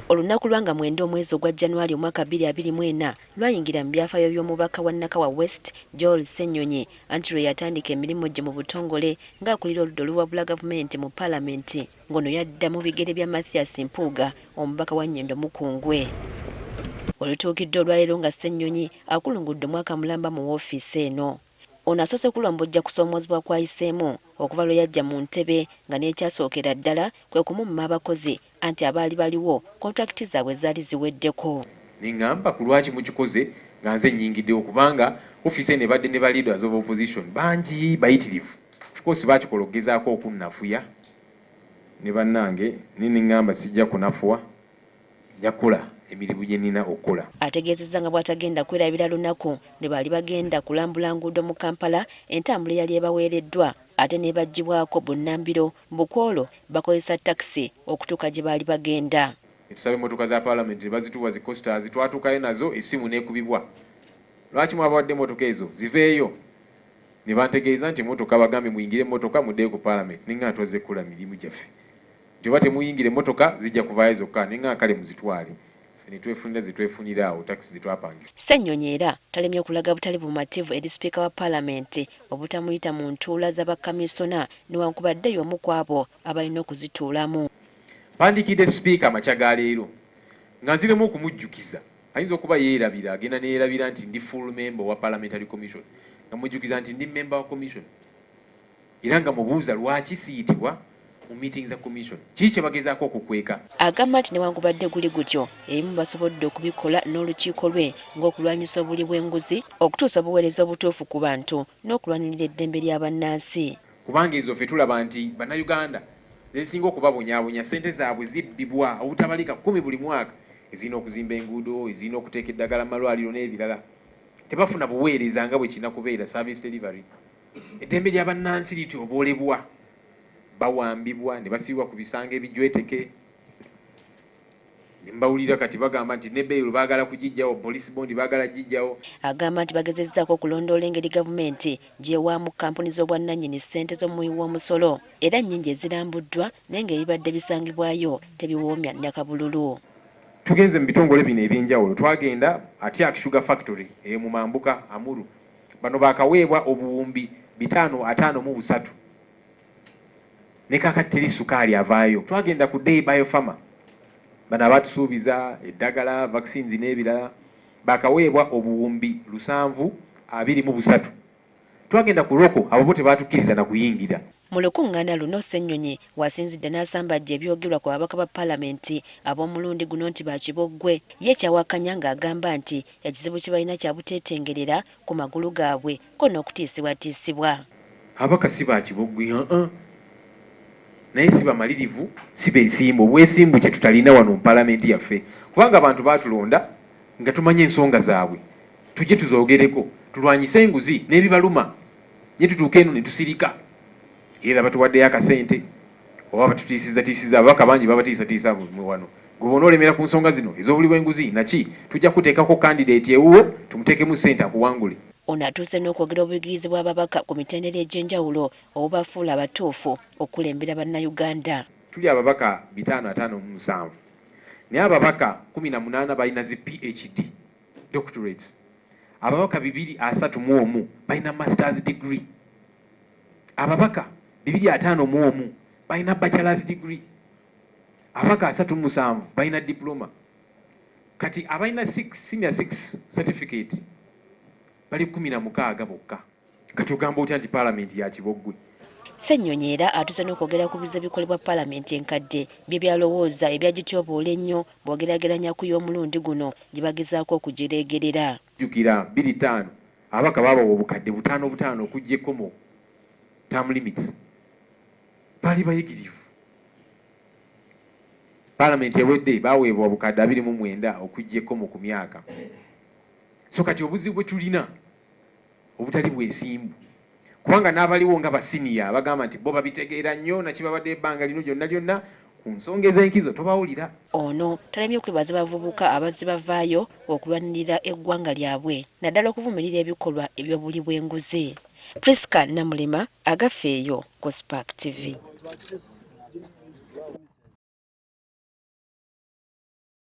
Olunaku lwanga 9 omwezi ogwa January omwaka 2024 lwayingira mu byafaayo by'omubaka wa Nakawa West Joel Ssenyonyi anti lwe yatandika emirimu gye mu butongole ng'akulira oludda oluwabula gavumenti mu paalamenti ng'ono yadda mu bigere bya Mathias Mpuuga omubaka wa Nnyendo Mukungwe. Olutuukidde olwaleero nga Ssenyonyi akulungudde omwaka mulamba mu woofiisi eno. Ono asoose kulambujja kusoomozebwa kwayiseemu okuva lwe yajja mu ntebe nga n'ekyasookera ddala kwe kumumma abakozi anti abaali baliwo kontrakiti zaabwe zaali ziweddeko. Ningamba ku lwaki mukikoze nga nze nnyingiddewo kubanga ofiisi eno ebadde ne ba leaders of opposition bangi bayitirivu. Kikosi bakikola okugezaako okunnafuya ne bannange ningamba sijja kunafuwa nja kukola emirimu gye nnina okukola. Ategeezezza nga bw'atagenda kwerabira lunaku ne baali bagenda kulambula nguudo mu Kampala entambula yali ebaweereddwa ate ne baggyibwako Bunnambiro Bukoolo bakozesa takisi okutuuka gye baali bagenda. Tusaba emmotoka za paalamenti bazituwa zi coasters twatuukayo nazo essimu n'ekubibwa. Lwaki mwabawadde emmotoka ezo ziveeyo? Ne bantegeeza nti emmotoka bagambye muyingire emmotoka muddeyo ku paalamenti ninga tuzze kukola mirimu gyaffe. Nti oba temuyingire emmotoka zijja kuvaayo zokka ninga kale muzitwale. Nitwefunira zitwefunira awo takisi zitwapangira. Ssenyonyi era talemye okulaga butali bumativu eri sipiika wa paalamenti obutamuyita mu ntuula z'abakamisona newankubadde y'omu ku abo abalina okuzituulamu. Mpandikidde sipiika amakya ga leero nga nziremu okumujjukiza ayinza okuba yeerabira agenda neerabira nti ndi full member wa parliamentary commission nga mujjukiza nti ndi member wa commission era nga mubuuza lwaki siyitibwa mu meeting za commission kiki kye bagezaako okukweka. Agamba nti newankubadde guli gutyo ebimu basobodde okubikola n'olukiiko lwe ng'okulwanyisa obuli bw'enguzi okutuusa obuweereza obutuufu ku bantu n'okulwanirira eddembe ly'abannansi. Kubanga ezo ffe tulaba nti bannayuganda zesinga okubabonyaabonya ssente zaabwe zibbibwa obutabalika 10 buli mwaka ezirina okuzimba enguudo ezirina okuteeka eddagala mu malwaliro n'ebirala tebafuna buweereza nga bwe kirina kubeera service delivery. Eddembe ly'abannansi lityoboolebwa bawambibwa ne basiibwa ku bisanga ebijweteke. Mbawulira kati bagamba nti ne beyiro baagala kugijjawo police bond baagala gijjawo. Agamba nti bagezezzaako okulondoola engeri gavumenti gyewaamu kampuni z'obwannannyini ssente z'omuwi w'omusolo era nnyingi ezirambuddwa naye ng'ebibadde bisangibwayo tebiwoomya nnakabululu. Tugenze mu bitongole bino eby'enjawulo twagenda Atiak Sugar Factory mu Mambuka Amuru bano baakaweebwa obuwumbi 553 ne kakateri sukaali avaayo. Twagenda ku Day Biopharma bano abatusuubiza eddagala vaccines n'ebirala baakaweebwa obuwumbi 723. Twagenda ku Roko abo bo tebaatukkiriza na kuyingira. Mu lukuŋŋaana luno Ssenyonyi wasinzidde n'asambajja ebyogerwa ku babaka ba paalamenti ab'omulundi guno nti bakiboggwe ye kyawakanya ng'agamba nti ekizibu kye balina kya buteetengerera ku magulu gaabwe ko n'okutiisibwatiisibwa. Abaka si bakiboggwe naye si bamalirivu si beesimbu obwesimbu kye tutalina wano mu paalamenti yaffe kubanga abantu baatulonda nga tumanye ensonga zaabwe tujje tuzoogereko tulwanyise enguzi n'ebibaluma ye tutuuka eno ne tusirika era batuwaddeyo akasente oba batutiisizatiisiza ababaka bangi babatiisatiisa wano gwe bona olemera ku nsonga zino ez'obuli bw'enguzi naki tujja kuteekako kandidate ewuwo tumuteekemu ssente akuwangule. Ono atuuse n'okwogera obuyigirize bw'ababaka ku mitendera egy'enjawulo obubafuula abatuufu okulembera bannayuganda. Tuli ababaka 557 naye ababaka 18 balina zi PhD doctorates, ababaka 231 balina masters degree, ababaka 251 balina bachelor's degree, ababaka 37 balina diploma, kati abalina 6 senior 6 certificate bali 16 bokka. Kati ogamba otya nti paalamenti ya kiboggwe? Ssenyonyi era atuuse n'okwogera ku bizibu bikolebwa paalamenti enkadde bye byalowooza ebyagityoboola ennyo bw'ogerageranya ku y'omulundi guno gye bagezaako okugireegerera. Jjukira 25 ababaka baabawa obukadde 5 okuggyeko mu term limits. Baali bayigirivu. Paalamenti ewedde baaweebwa obukadde 29 okuggyeko mu ku myaka. So kati obuzibu bwe tulina obutali bwesimbu kubanga n'abaliwo nga basiniya bagamba nti bo babitegeera nnyo nakibabadde ebbanga lino lyonna ku nsonga ez'enkizo tobawulira. Ono talemye okwebaza bavubuka abazze bavaayo okulwanirira eggwanga lyabwe naddala okuvumirira ebikolwa eby'obuli bw'enguzi. Priska Namulema, Agafeeyo ku Spark TV.